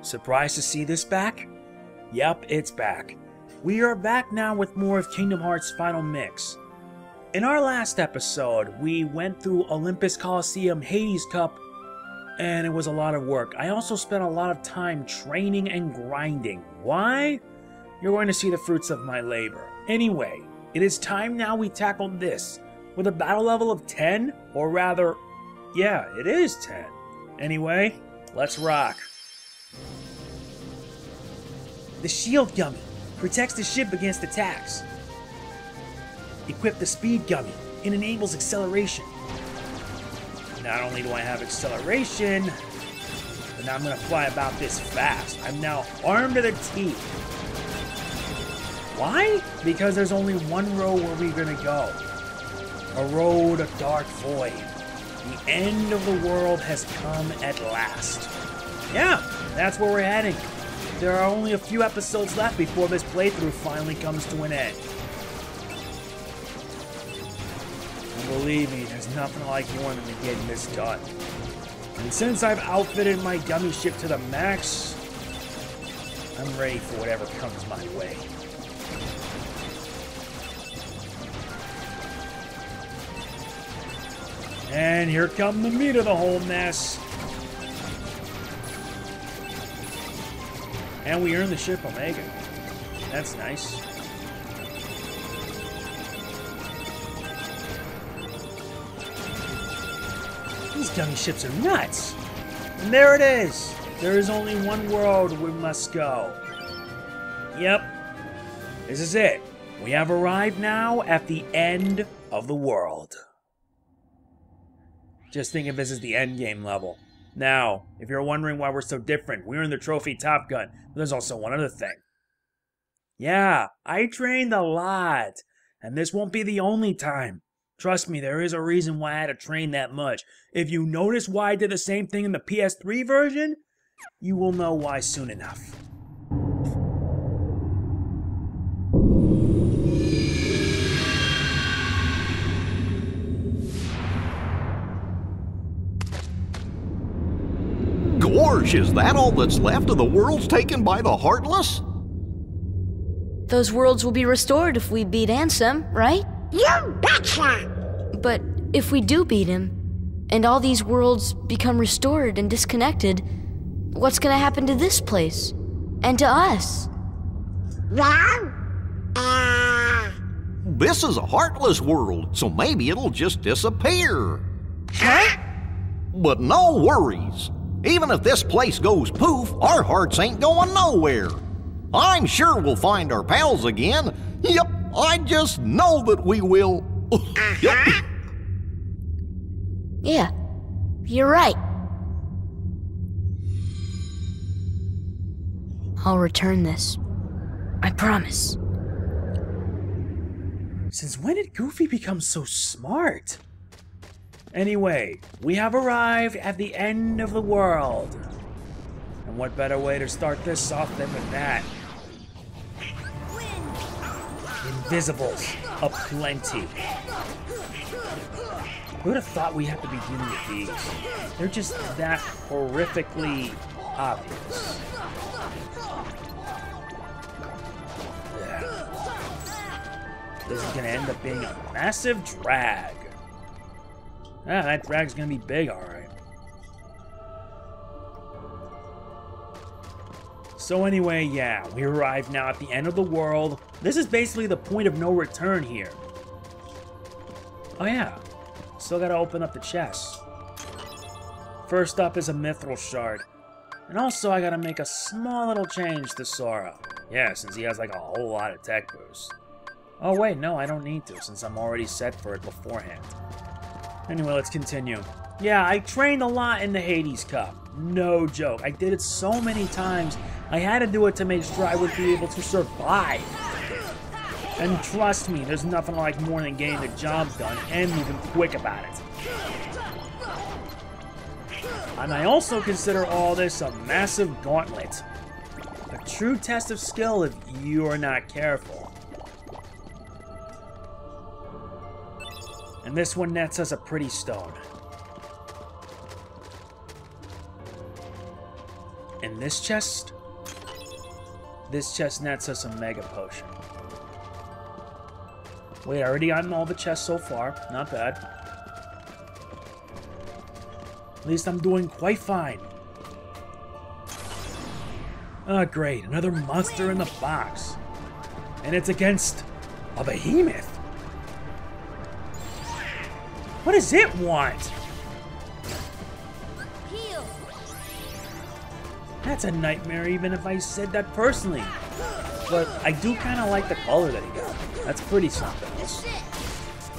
Surprised to see this back? Yep, it's back. We are back now with more of Kingdom Hearts Final Mix. In our last episode, we went through Olympus, Coliseum, Hades Cup, and it was a lot of work. I also spent a lot of time training and grinding. Why? You're going to see the fruits of my labor. Anyway, it is time now we tackle this. With a battle level of 10, or rather, yeah, it is 10. Anyway, let's rock. The Shield Gummy protects the ship against attacks. Equip the Speed Gummy. It enables acceleration. Not only do I have acceleration, but now I'm going to fly about this fast. I'm now armed to the teeth. Why? Because there's only one road where we're going to go. A road of dark void. The end of the world has come at last. Yeah, that's where we're heading. There are only a few episodes left before this playthrough finally comes to an end. And believe me, there's nothing like wanting to get this done. And since I've outfitted my gummy ship to the max, I'm ready for whatever comes my way. And here come the meat of the whole mess. And we earned the ship Omega. That's nice. These gummy ships are nuts. And there it is. There is only one world we must go. Yep. This is it. We have arrived now at the end of the world. Just think of this as the end game level. Now, if you're wondering why we're so different, we're in the trophy Top Gun. But there's also one other thing. Yeah, I trained a lot. And this won't be the only time. Trust me, there is a reason why I had to train that much. If you notice why I did the same thing in the PS3 version, you will know why soon enough. Gorge, is that all that's left of the worlds taken by the Heartless? Those worlds will be restored if we beat Ansem, right? You betcha! But if we do beat him, and all these worlds become restored and disconnected, what's gonna happen to this place? And to us? Well, This is a Heartless world, so maybe it'll just disappear. huh? But no worries. Even if this place goes poof, our hearts ain't going nowhere. I'm sure we'll find our pals again. Yep, I just know that we will. Yep. Yeah, you're right. I'll return this. I promise. Since when did Goofy become so smart? Anyway, we have arrived at the end of the world. And what better way to start this off than with that? Invisibles aplenty. Who would have thought we have to be dealing with these? They're just that horrifically obvious. This is gonna end up being a massive drag. Ah, that drag's gonna be big, alright. So anyway, yeah, we arrived now at the end of the world. This is basically the point of no return here. Oh yeah, still gotta open up the chest. First up is a mithril shard. And also I gotta make a small little change to Sora. Yeah, since he has like a whole lot of tech boost. Oh wait, no, I don't need to, since I'm already set for it beforehand. Anyway, let's continue. Yeah, I trained a lot in the Hades Cup. No joke. I did it so many times, I had to do it to make sure I would be able to survive. And trust me, there's nothing like more than getting the job done and moving quick about it. And I also consider all this a massive gauntlet. A true test of skill if you are not careful. And this one nets us a pretty stone. In this chest? This chest nets us a Mega Potion. Wait, I already gotten all the chests so far. Not bad. At least I'm doing quite fine. Ah, great. Another monster in the box. And it's against a behemoth. What does it want? That's a nightmare even if I said that personally. But I do kind of like the color that he got. That's pretty something. It's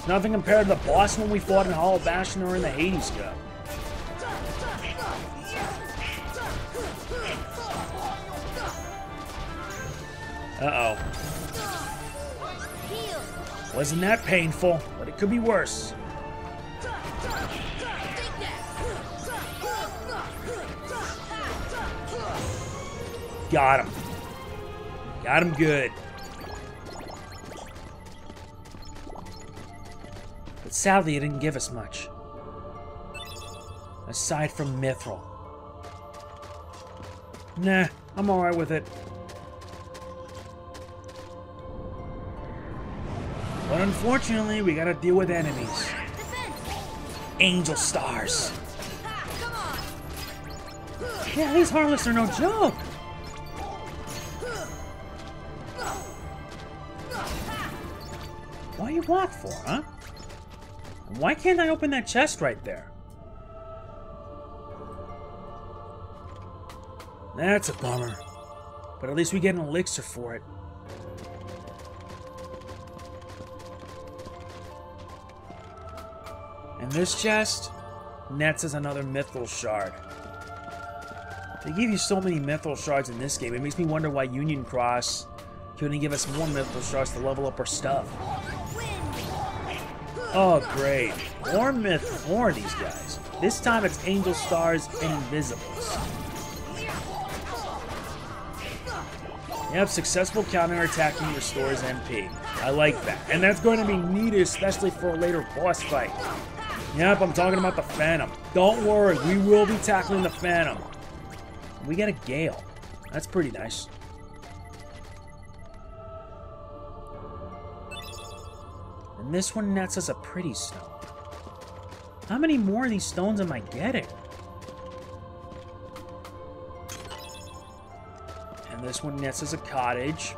nothing compared to the boss when we fought in Hollow Bastion or in the Hades Cup. Uh-oh. Wasn't that painful, but it could be worse. Got him. Got him good. But sadly, it didn't give us much. Aside from Mithril. Nah, I'm alright with it. But unfortunately, we gotta deal with enemies. Angel Stars. Yeah, these Heartless are no joke. What are you blocked for, huh? Why can't I open that chest right there? That's a bummer. But at least we get an elixir for it. And this chest nets us another Mithril Shard. They give you so many Mithril Shards in this game, it makes me wonder why Union Cross couldn't give us more Mithril Shards to level up our stuff. Oh, great. More of these guys. This time it's Angel Stars and Invisibles. Yep, successful counterattacking restores MP. I like that. And that's going to be needed, especially for a later boss fight. Yep, I'm talking about the Phantom. Don't worry, we will be tackling the Phantom. We get a Gale. That's pretty nice. And this one nets us a pretty stone. How many more of these stones am I getting? And this one nets us a cottage.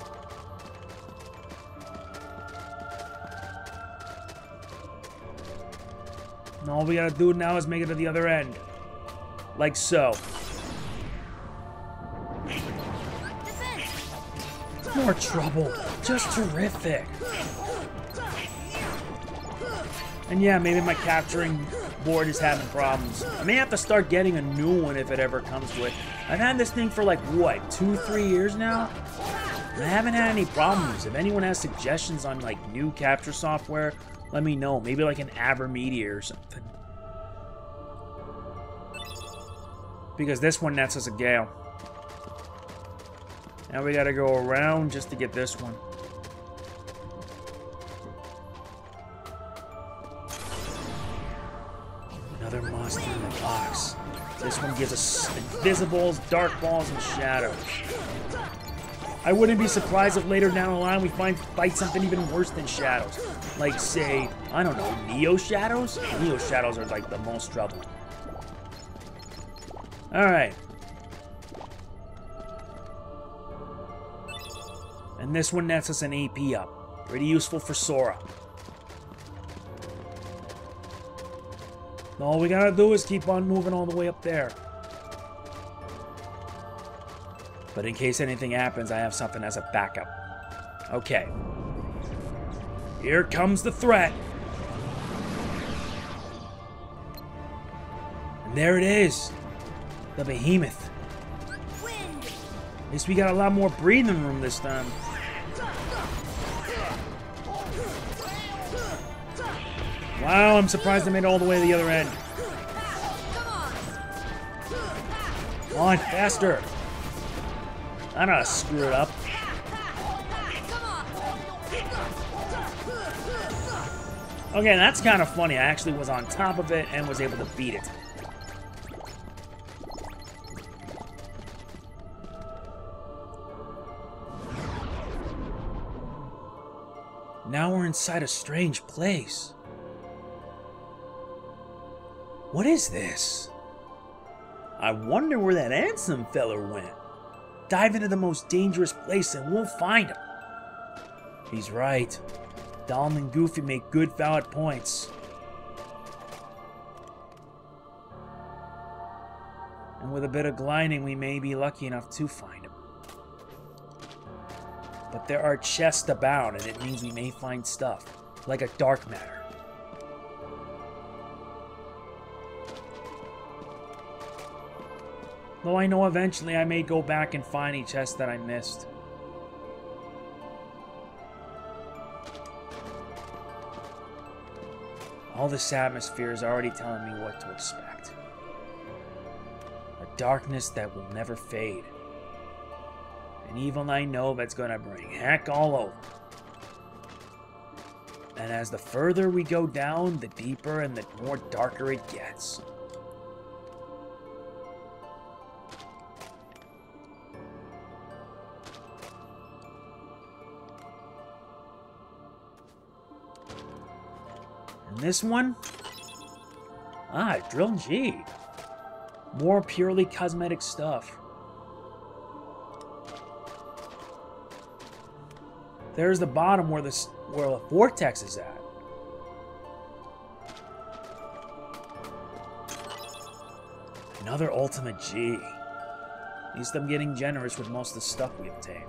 And all we gotta do now is make it to the other end. Like so. More trouble. Just terrific. And yeah, maybe my capturing board is having problems. I may have to start getting a new one if it ever comes to it. I've had this thing for like, what, 2-3 years now? And I haven't had any problems. If anyone has suggestions on like new capture software, let me know. Maybe like an Avermedia or something. Because this one nets us a Gale. Now we gotta go around just to get this one. Another monster in the box. This one gives us Invisibles, Darkballs, and Shadows. I wouldn't be surprised if later down the line we fight something even worse than Shadows. Like, say, I don't know, Neoshadows? Neoshadows are like the most trouble. Alright. And this one nets us an AP up. Pretty useful for Sora. All we gotta do is keep on moving all the way up there. But in case anything happens, I have something as a backup. Okay. Here comes the threat. And there it is. The Behemoth. At least we got a lot more breathing room this time. Wow, I'm surprised I made it all the way to the other end. Come on, faster. I don't know how to screw it up. Okay, that's kind of funny. I actually was on top of it and was able to beat it. inside a strange place. What is this? I wonder where that handsome feller went. Dive into the most dangerous place and we'll find him. He's right. Donald and Goofy make good valid points. And with a bit of gliding, we may be lucky enough to find him. But there are chests abound, and it means we may find stuff, like a dark matter. Though I know eventually I may go back and find a chest that I missed. All this atmosphere is already telling me what to expect. A darkness that will never fade. An evil I know that's gonna bring heck all over. And as the further we go down, the deeper and the more darker it gets. And this one? Ah, Drill G. More purely cosmetic stuff. There's the bottom where the vortex is at. Another ultimate G. At least I'm getting generous with most of the stuff we obtain.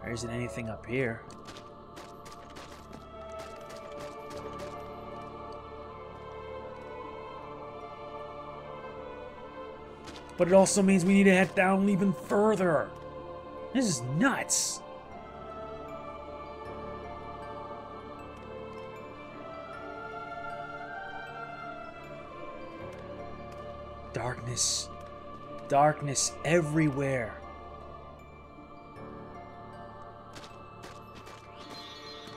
There isn't anything up here. But it also means we need to head down even further. This is nuts. Darkness. Darkness everywhere.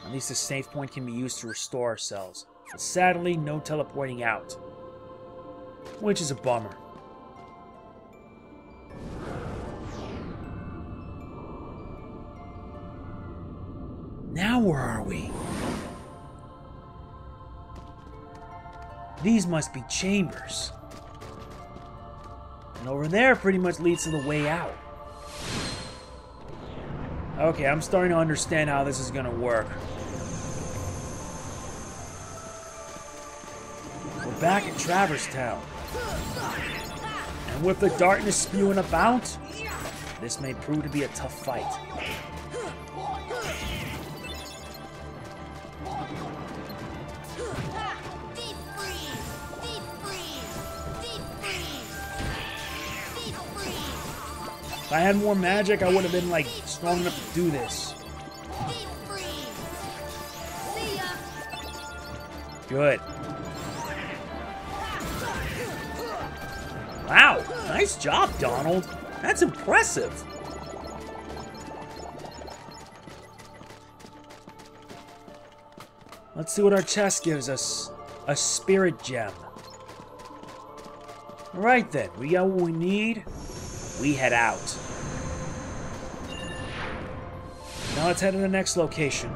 At least a save point can be used to restore ourselves. But sadly, no teleporting out. Which is a bummer. Now where are we? These must be chambers. And over there pretty much leads to the way out. Okay, I'm starting to understand how this is gonna work. We're back at Traverse Town. And with the darkness spewing about, this may prove to be a tough fight. If I had more magic, I would have been, like, strong enough to do this. Good. Wow, nice job, Donald. That's impressive. Let's see what our chest gives us. A spirit gem. Alright then, we got what we need. We head out. Now let's head to the next location.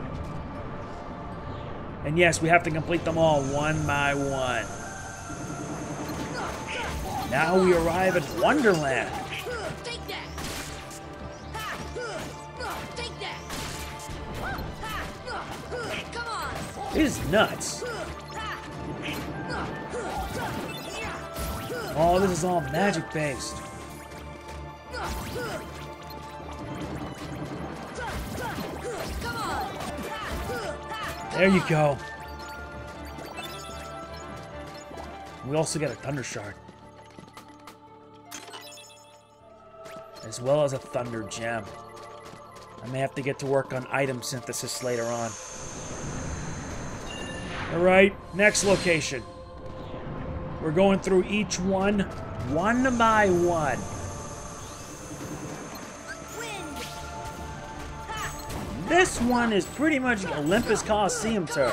And yes, we have to complete them all one by one. Now we arrive at Wonderland. This is nuts. Oh, this is all magic based. There you go. We also get a Thunder Shard. As well as a Thunder Gem. I may have to get to work on item synthesis later on. Alright, next location. We're going through each one by one. This one is pretty much Olympus Coliseum turn.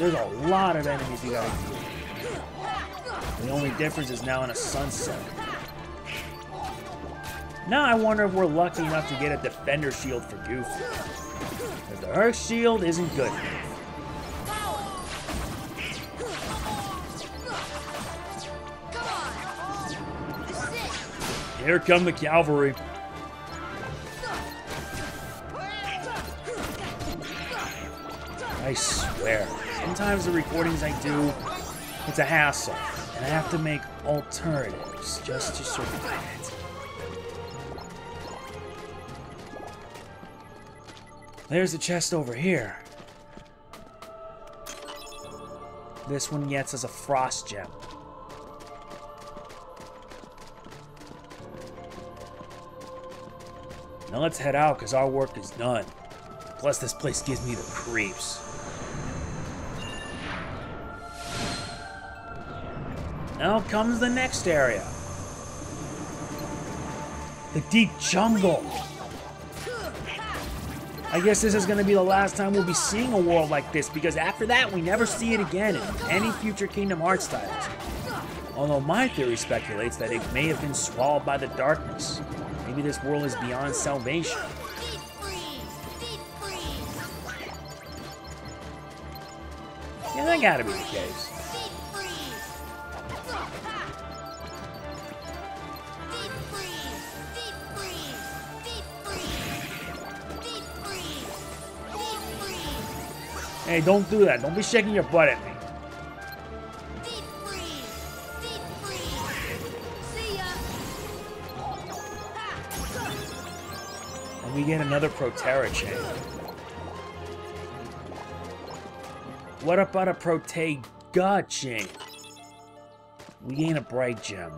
there's a lot of enemies you gotta deal with. The only difference is now in a sunset. Now I wonder if we're lucky enough to get a defender shield for Goofy. Because the Earth shield isn't good. Here come the cavalry. I swear, sometimes the recordings I do, it's a hassle, and I have to make alternatives just to survive it. There's the chest over here. This one gets us a frost gem. Now let's head out, because our work is done. Plus, this place gives me the creeps. Now comes the next area. The deep jungle. I guess this is going to be the last time we'll be seeing a world like this, because after that, we never see it again in any future Kingdom Hearts titles. Although my theory speculates that it may have been swallowed by the darkness. Maybe this world is beyond salvation. Yeah, that gotta be the case. Hey, don't do that. Don't be shaking your butt at me. And we get another Protera chain. What about a Protega chain? We gain a bright gem.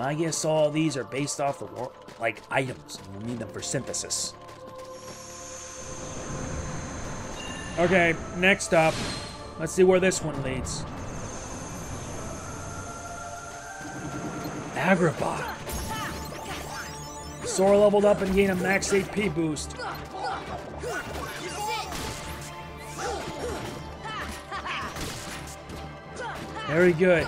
I guess all these are based off the like items, and we'll need them for synthesis. Okay, next up, let's see where this one leads. Agrabah. Sora leveled up and gained a max AP boost. Very good.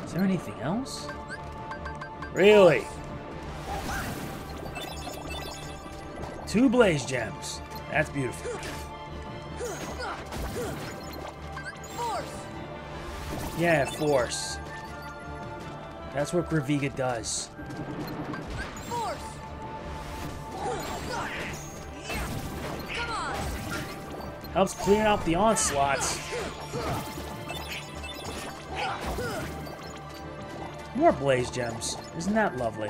Is there anything else? Really? 2 blaze gems. That's beautiful. Yeah, force. That's what Graviga does. Helps clear out the onslaughts. More blaze gems. Isn't that lovely?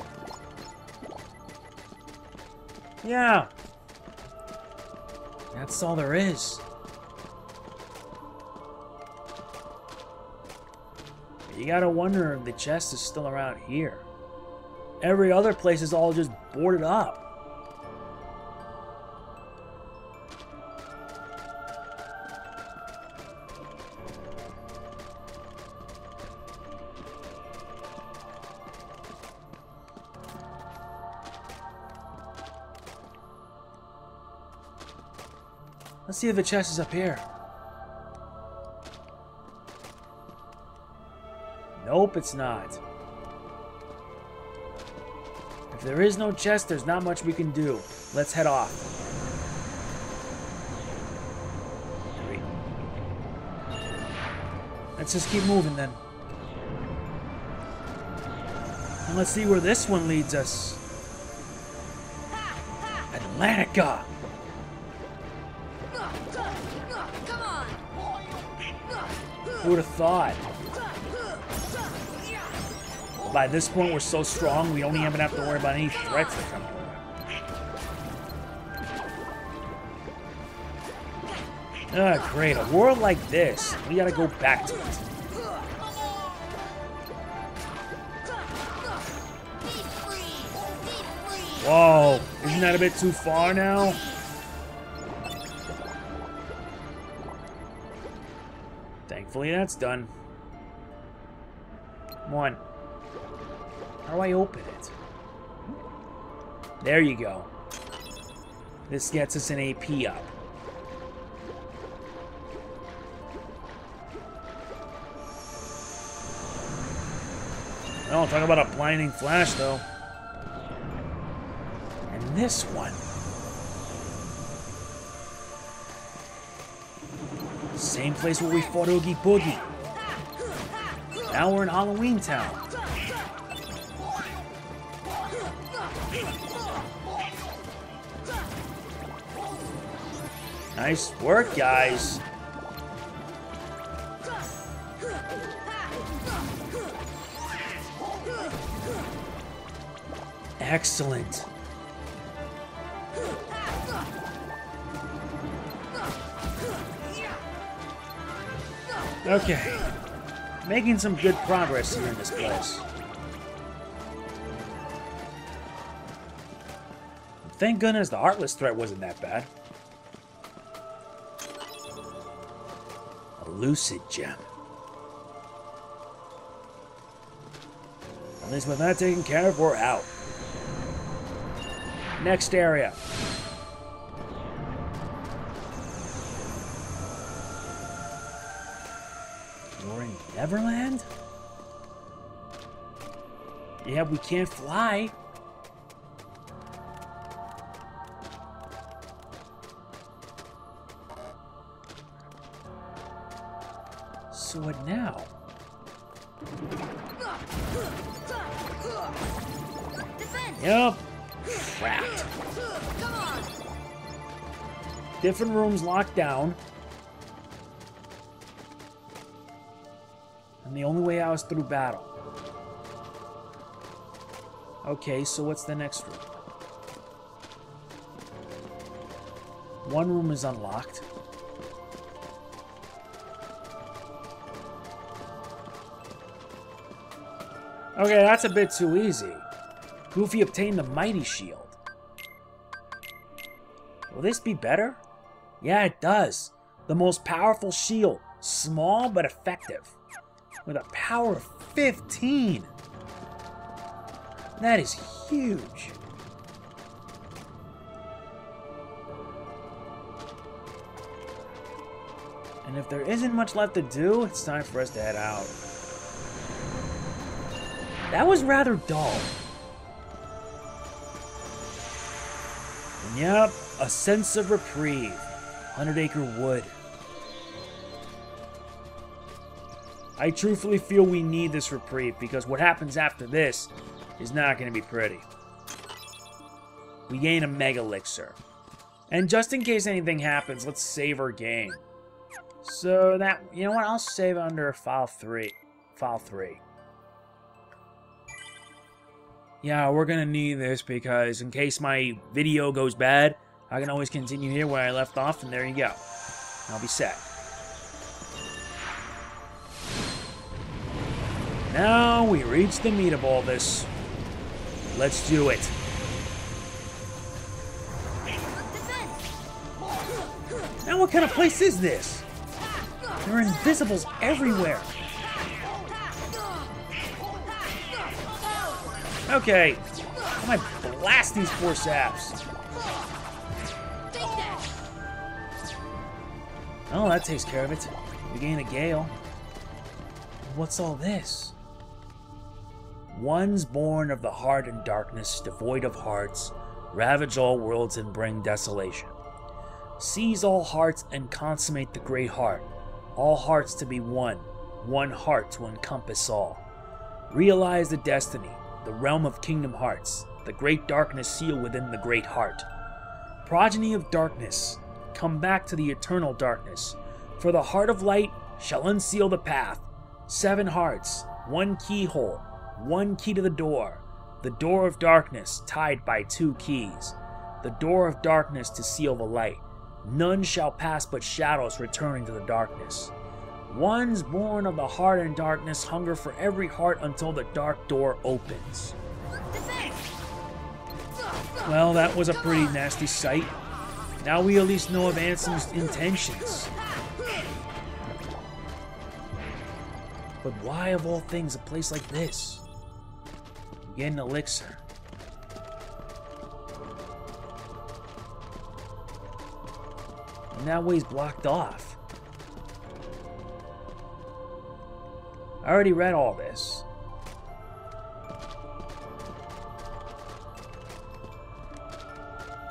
Yeah. That's all there is. You gotta wonder if the chest is still around here. Every other place is all just boarded up. Let's see if the chest is up here. Nope, it's not. If there is no chest, there's not much we can do. Let's head off. Let's just keep moving then. And let's see where this one leads us. Atlantica! Who would have thought? By this point, we're so strong, we don't even have to worry about any threats that come our way. Ah, great. A world like this, we gotta go back to it. Whoa, isn't that a bit too far now? Thankfully, that's done. Come on. How do I open it? There you go. This gets us an AP up. Oh, talk about a blinding flash, though. And this one. Same place where we fought Oogie Boogie. Now we're in Halloween Town. Nice work, guys. Excellent. Okay. Making some good progress here in this place. Thank goodness the Heartless threat wasn't that bad. A lucid gem. At least with that taken care of, we're out. Next area. We're in Neverland? Yeah, we can't fly. So what now? Yep. Trapped. Different rooms locked down. And the only way out is through battle. Okay, so what's the next room? One room is unlocked. Okay, that's a bit too easy. Goofy obtained the Mighty Shield. Will this be better? Yeah, it does. The most powerful shield. Small but effective. With a power of 15. That is huge. And if there isn't much left to do, it's time for us to head out. That was rather dull. And yep, a sense of reprieve. 100-acre wood. I truthfully feel we need this reprieve because what happens after this is not going to be pretty. We gain a Mega Elixir. And just in case anything happens, let's save our game. So that, you know what, I'll save under file 3. File 3. Yeah, we're gonna need this because in case my video goes bad, I can always continue here where I left off, and there you go. I'll be set. Now we reach the meat of all this. Let's do it. Now what kind of place is this? There are invisibles everywhere. Okay, I'm gonna blast these poor saps. Oh, that takes care of it. We gain a gale. What's all this? Ones born of the heart and darkness, devoid of hearts, ravage all worlds and bring desolation. Seize all hearts and consummate the great heart. All hearts to be one, one heart to encompass all. Realize the destiny. The realm of Kingdom Hearts, the great darkness seal within the great heart. Progeny of darkness, come back to the eternal darkness, for the heart of light shall unseal the path. 7 hearts, 1 keyhole, 1 key to the door of darkness tied by 2 keys, the door of darkness to seal the light. None shall pass but shadows returning to the darkness. Ones born of the heart and darkness hunger for every heart until the dark door opens. Well, that was a pretty nasty sight. Now we at least know of Ansem's intentions. But why, of all things, a place like this? Get an elixir. And that way's blocked off. I already read all this.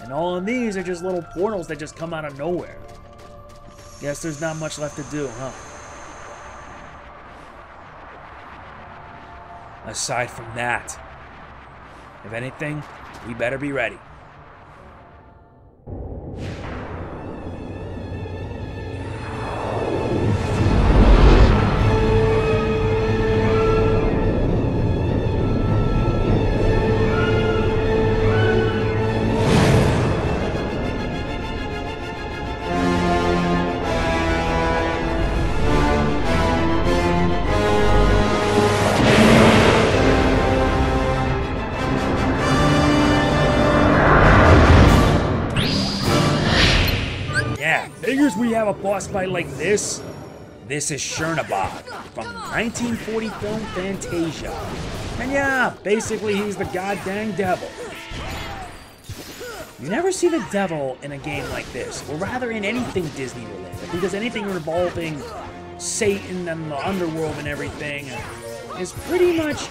And all of these are just little portals that just come out of nowhere. Guess there's not much left to do, huh? Aside from that, if anything, we better be ready. We have a boss fight like this. This is Chernabog from 1940 film Fantasia. And yeah, basically he's the goddamn devil. You never see the devil in a game like this, or rather in anything Disney related, because anything involving Satan and the underworld and everything is pretty much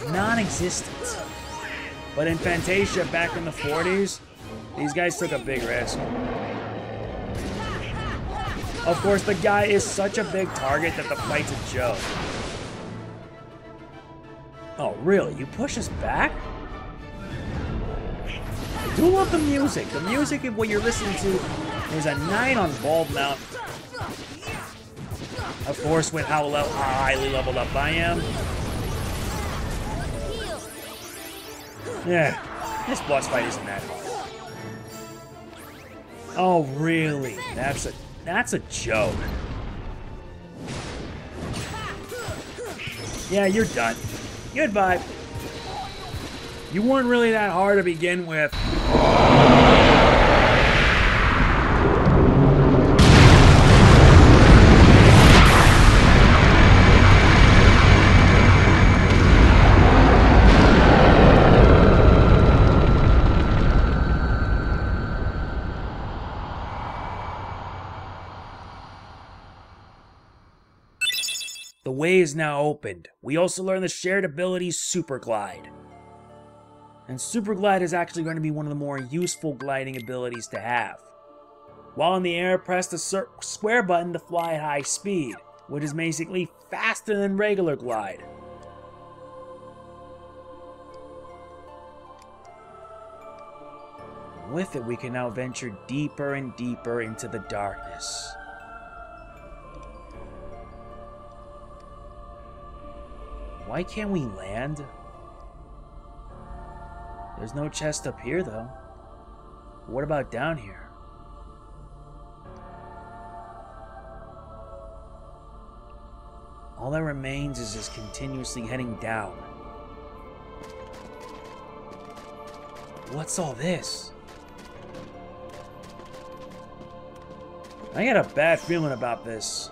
non-existent. But in Fantasia back in the 40s, these guys took a big risk. Of course, the guy is such a big target that the fight's a joke. Oh, really? You push us back? I do love the music. The music of what you're listening to is a night on Bald Mountain. Of course, with how highly leveled up I am. Yeah, this boss fight isn't that hard. Oh, really? That's a joke. Yeah, you're done. Goodbye. You weren't really that hard to begin with. The way is now opened. We also learn the shared ability Superglide. And Superglide is actually going to be one of the more useful gliding abilities to have. While in the air, press the square button to fly at high speed, which is basically faster than regular glide. With it, we can now venture deeper and deeper into the darkness. Why can't we land? There's no chest up here, though. What about down here? All that remains is just continuously heading down. What's all this? I got a bad feeling about this.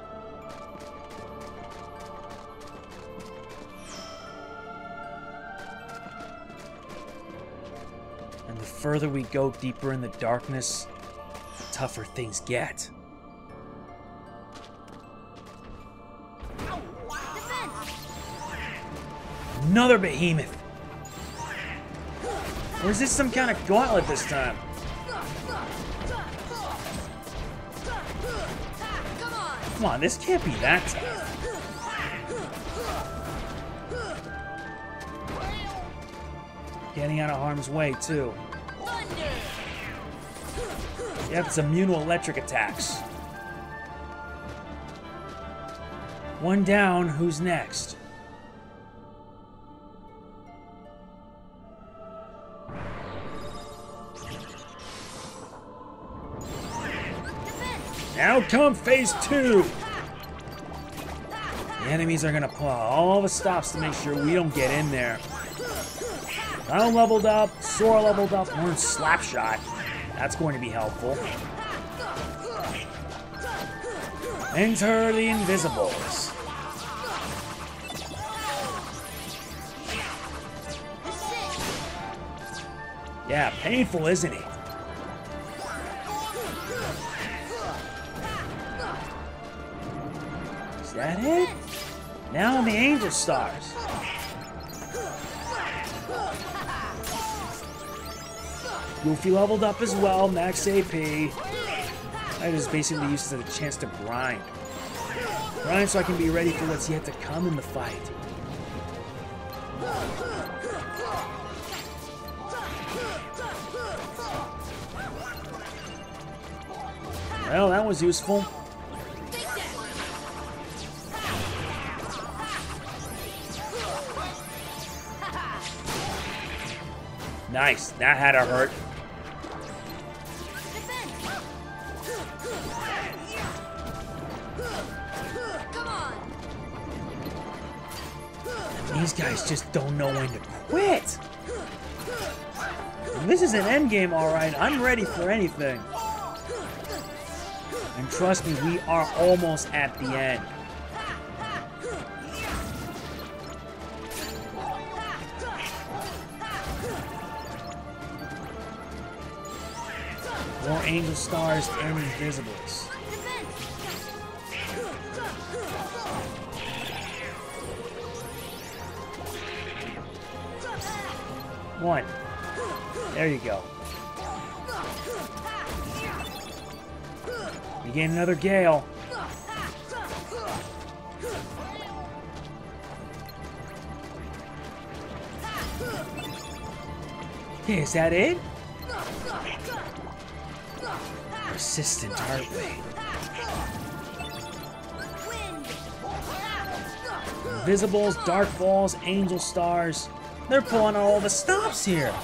The further we go deeper in the darkness, the tougher things get. Another behemoth! Or is this some kind of gauntlet this time? Come on, this can't be that tough. Getting out of harm's way, too. Yep, it's immune to electric attacks. One down, who's next? Now come phase 2! The enemies are gonna pull out all the stops to make sure we don't get in there. I'm leveled up, Sora leveled up, we're in Slapshot. That's going to be helpful. Enter the Invisibles. Yeah, painful, isn't it? Is that it? Now on the Angel Stars. Goofy leveled up as well, max AP. I just basically used it as a chance to grind. Grind so I can be ready for what's yet to come in the fight. Well, that was useful. Nice, that had to hurt. These guys just don't know when to quit. This is an endgame, alright. I'm ready for anything. And trust me, we are almost at the end. More Angel Stars and Invisibles. One. There you go. You gain another Gale. Okay, is that it? Persistent Heartway. Invisibles, Darkballs, Angel Stars. They're pulling out all the stops here.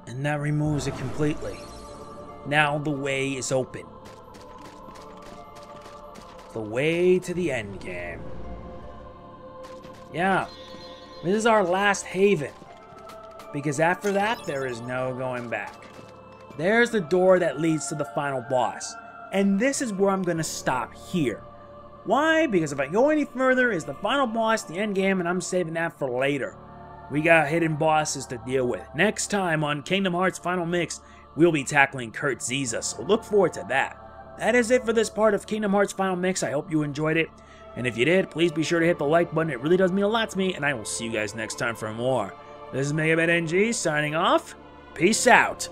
And that removes it completely. Now the way is open. The way to the end game. Yeah, this is our last haven. Because after that, there is no going back. There's the door that leads to the final boss. And this is where I'm going to stop here. Why? Because if I go any further, is the final boss, the end game, and I'm saving that for later. We got hidden bosses to deal with. Next time on Kingdom Hearts Final Mix, we'll be tackling Kurt Zisa, so look forward to that. That is it for this part of Kingdom Hearts Final Mix. I hope you enjoyed it. And if you did, please be sure to hit the like button. It really does mean a lot to me, and I will see you guys next time for more. This is Megaman NG signing off. Peace out.